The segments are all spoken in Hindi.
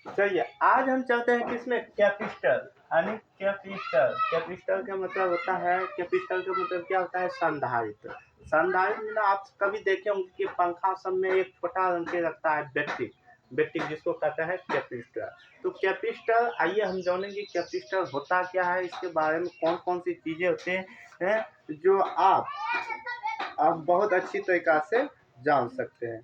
चलिए आज हम चलते हैं किसमें, कैपिस्टल यानी कैपिस्टल। कैपिस्टल का मतलब होता है, कैपिस्टल का मतलब क्या होता है, संधारित्र। संधारित्र मतलब आप कभी देखे होंगे कि पंखा सब में एक छोटा रंग के रखता है बैटरी, बैटरी जिसको कहता है कैपिस्टल। तो कैपिस्टल, आइए हम जानेंगे कैपिस्टल होता क्या है, इसके बारे में कौन कौन सी चीजें होते हैं जो आप बहुत अच्छी तरीका से जान सकते हैं।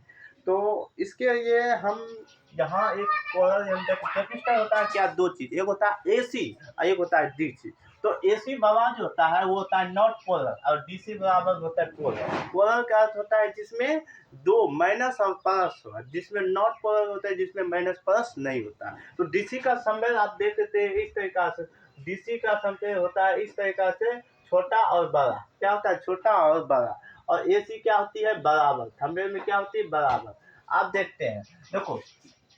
तो इसके लिए हम यहाँ एक कैपिस्टल होता है क्या, दो चीज, एक होता है एसी और एक होता है डीसी। तो एसी बराबर जो होता है वो होता है नॉट पोलर और डीसी बराबर होता है पोलर। पोलर का अर्थ होता है जिसमें दो माइनस और प्लस हो, जिसमें नॉट पोलर होता है जिसमें माइनस प्लस नहीं होता। तो डीसी का संबंध आप देख सकते हैं इस तरीका से, डीसी का संबंध होता है इस तरीका से, छोटा और बड़ा। क्या होता है, छोटा और बड़ा। और एसी क्या होती है, बराबर। थंबनेल में क्या होती है, बराबर। आप देखते हैं, देखो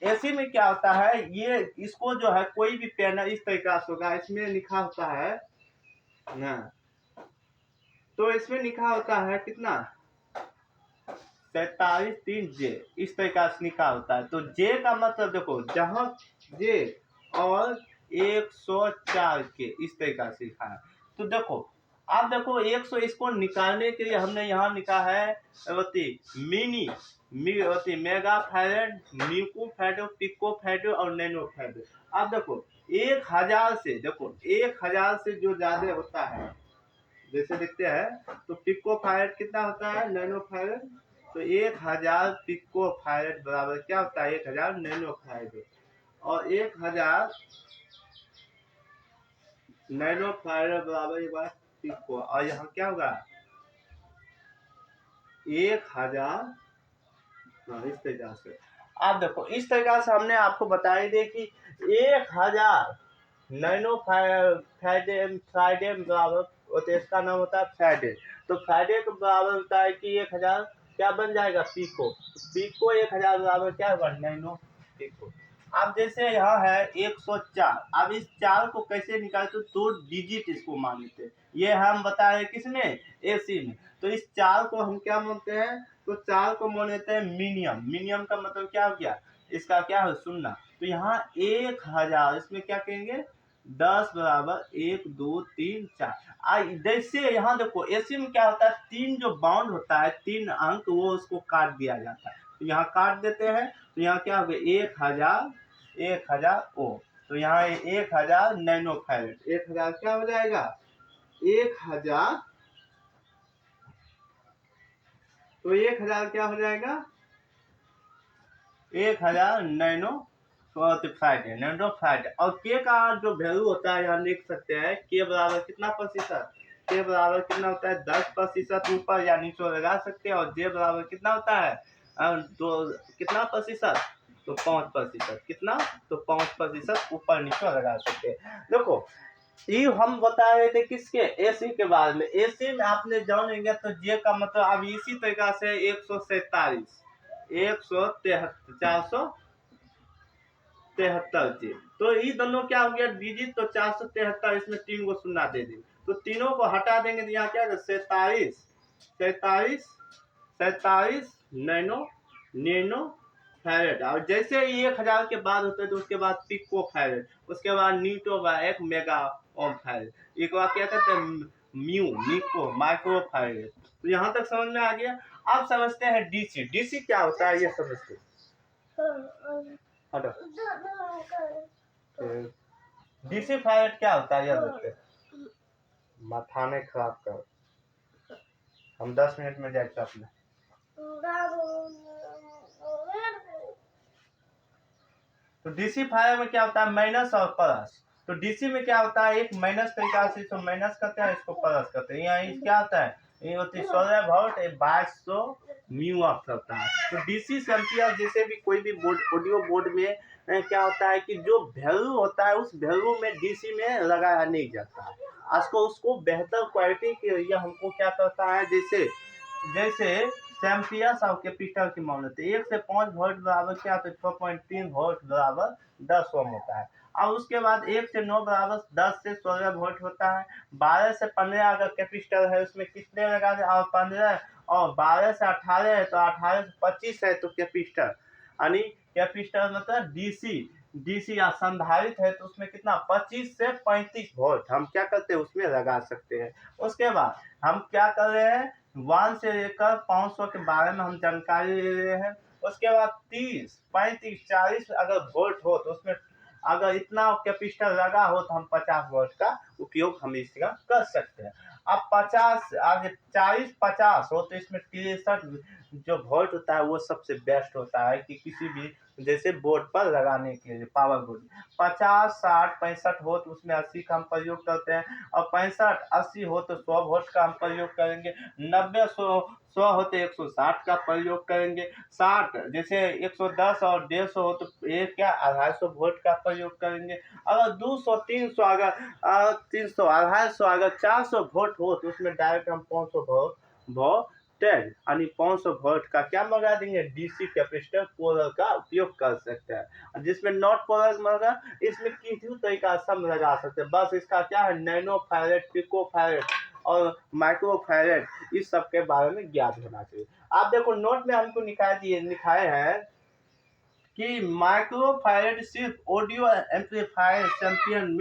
एसी में क्या होता है, ये इसको जो है कोई भी पैनल इस तरीका से होगा, इसमें लिखा होता है ना, तो इसमें लिखा होता है कितना, 47.3J, इस तरीका से लिखा होता है। तो जे का मतलब देखो, जहां जे और 104 के इस तरीका से लिखा है। तो देखो आप देखो 100, इसको निकालने के लिए हमने यहाँ लिखा है मिनी मेगा फैरेड, न्यूको फैरेड, पिको फैरेड और नैनो फैरेड। आप देखो 1000 से, देखो 1000 से जो ज्यादा होता है, जैसे देखते हैं तो पिको फैरेड कितना होता है, नैनो फैरेड। तो 1000 पिको फैरेड बराबर क्या होता है, 1000 नैनो फैरेड। और 1000 नैनो फैरेड बराबर एक बार पिको, और यहाँ क्या होगा 1000, इस तरीका से। आप देखो इस तरीका से हमने आपको बताई दे कि 1000 नैनो फ्राइडे बराबर होते, इसका नाम होता है फ्राइडे। तो फ्राइडे के बराबर होता है कि 1000 क्या बन जाएगा, पिको। पिको 1000 बराबर क्या होगा, नैनो पिको। अब जैसे यहाँ है 104, अब इस 4 को कैसे निकाले, तो 2 डिजिट इसको मानते हैं। ये हम बता रहे किसमें, एसी में। तो इस 4 को हम क्या मानते हैं, तो 4 को मान लेते हैं मिनिमम। मिनिमम का मतलब क्या हो गया, इसका क्या है, सुनना। तो यहाँ 1000, इसमें क्या कहेंगे, 10 बराबर 1 2 3 4। जैसे यहाँ देखो एसी में क्या होता है, 3 जो बाउंड होता है, 3 अंक, वो उसको काट दिया जाता है। तो यहाँ काट देते हैं, तो यहाँ क्या हो गया 1000 ओ। तो यहाँ 1000 नैनो फैरेड, 1000 क्या हो जाएगा, 1000। तो 1000 क्या हो जाएगा, 1000 नैनो फ्राइडे, नैनो फ्राइडे। और के का जो वैल्यू होता है यहाँ लिख सकते हैं, के बराबर कितना प्रतिशत, के बराबर कितना होता है 10% ऊपर या नीचे लगा सकते हैं। और जे बराबर कितना होता है, तो कितना प्रतिशत, तो 5%। कितना, तो 5% ऊपर नीचे लगा सकते हैं। देखो ये हम बता रहे थे किसके, एसी के बारे में। एसी में आपने जानेंगे तो जे का मतलब, अब इसी तरीका से 147 173 473 जी। तो ये दोनों क्या हो गया डिजिट, तो 473, इसमें 3 को शून्य दे देंगे, तो तीनों को हटा देंगे, तो यहाँ क्या है 47 नैनो नैनो फैरेड। और जैसे ही 1000 के बाद होते हैं तो उसके बाद पिको फैरेड, उसके बाद न्यूटो व 1 मेगा ओम फैरेड, एक बार क्या कहते हैं म्यू निको माइक्रो फैरेड। तो यहाँ तक समझ में आ गया। अब समझते हैं डीसी। डीसी क्या होता है ये समझते हैं। डीसी फैरेड क्या होता है ये देखते हैं। माथा ने खराब कर, हम 10 मिनट में जाएगा अपने। तो डीसी फायर में क्या होता है, माइनस और प्लस। तो डीसी में क्या होता है, एक माइनस तरीका से इसको माइनस करते हैं, इसको प्लस करते हैं। यहाँ क्या होता है, ये होती है 16 वोल्ट 2200 म्यू ऑफ होता है। तो डीसी एम्पियर जैसे भी कोई भी बोर्ड, ऑडियो बोर्ड में क्या होता है कि जो वैल्यू होता है उस वैल्यू में डीसी में लगाया नहीं जाता है। उसको बेहतर क्वालिटी के लिए हमको क्या करता है, जैसे एम्पियर और कैपिटल की मान लेते हैं। 1 से 5 वोल्ट बराबर क्या होता है, 6.3 वोल्ट बराबर 10 ओम होता है। और उसके बाद 1 से 9 बराबर 10 से 16 वोल्ट होता है। 12 से 15 अगर कैपिटल है उसमें कितने लगा दें, और 15 और 12 से 18 है तो 18 से 25 है तो कैपेसिटर, यानी कैपेसिटर मतलब डीसी या संधारित्र है तो उसमें कितना 25 से 35 वोल्ट हम क्या करते हैं उसमें लगा सकते हैं। उसके बाद हम क्या कर रहे हैं 1 से लेकर 500 के बारे में हम जानकारी ले रहे हैं। उसके बाद 30, 35, 40 अगर वोल्ट हो तो उसमें अगर इतना कैपेसिटर लगा हो तो हम 50 वोल्ट का उपयोग हम इसका कर सकते हैं। अब 50 आगे 40-50 हो तो इसमें 63 जो वोल्ट होता है वो सबसे बेस्ट होता है कि किसी भी जैसे बोर्ड पर लगाने के लिए पावर बोर्ड 50, 60, 65 हो तो उसमें 80 का हम प्रयोग करते हैं और 65, 80 हो तो 100 वोल्ट का हम प्रयोग करेंगे। 90, 100 हो तो 160 का प्रयोग करेंगे। 60 जैसे 110 और 150 हो तो एक क्या 250 वोल्ट का प्रयोग करेंगे। अगर 200, 300 अगर 300, 250 अगर 400 वोल्ट हो तो उसमें डायरेक्ट हम 500 वोल्टेज यानी 500 वोल्ट का क्या मंगा देंगे डीसी कैपेसिटर पोलर का उपयोग कर सकते हैं। जिसमें नॉट पोलर मंगा इसमें किसी तरीका से हम लगा सकते हैं। बस इसका क्या है नैनो फैरेड, पिको फैरेड और माइक्रो फैरेड इस सब के बारे में ज्ञात होना चाहिए। आप देखो नोट में हमको लिखाए हैं कि माइक्रो फैरेड सिर्फ ऑडियो एम्पलीफायर चैंपियन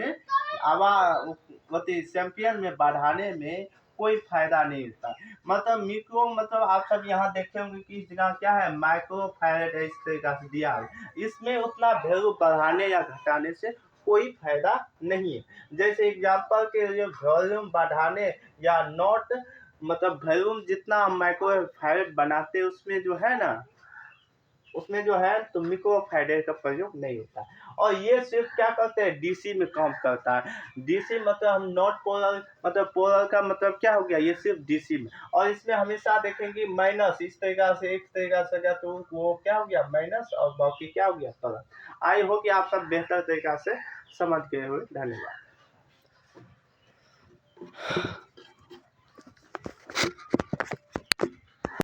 में बढ़ाने में कोई फायदा नहीं होता। मतलब मिक्रो मतलब आप सब यहाँ देखे होंगे कि इस जगह क्या है माइक्रो फैरेड है, इस तरीका से दिया है। इसमें उतना वैल्यू बढ़ाने या घटाने से कोई फायदा नहीं है। जैसे एग्जांपल के लिए वॉल्यूम बढ़ाने या नॉट मतलब वॉल्यूम जितना माइक्रो फैरेड बनाते हैं उसमें जो है तो मिक्रो फैरेड का प्रयोग नहीं होता। और ये सिर्फ क्या करते हैं डीसी में काम करता है। डीसी मतलब हम नॉट पोलर मतलब पोलर का मतलब क्या हो गया ये सिर्फ डीसी में। और इसमें हमेशा देखेंगे माइनस इस तरीका से एक तरीका से गया तो वो क्या हो गया माइनस और बाकी क्या हो गया प्लस। आई होप कि आप सब बेहतर तरीका से समझ गए हुए। धन्यवाद।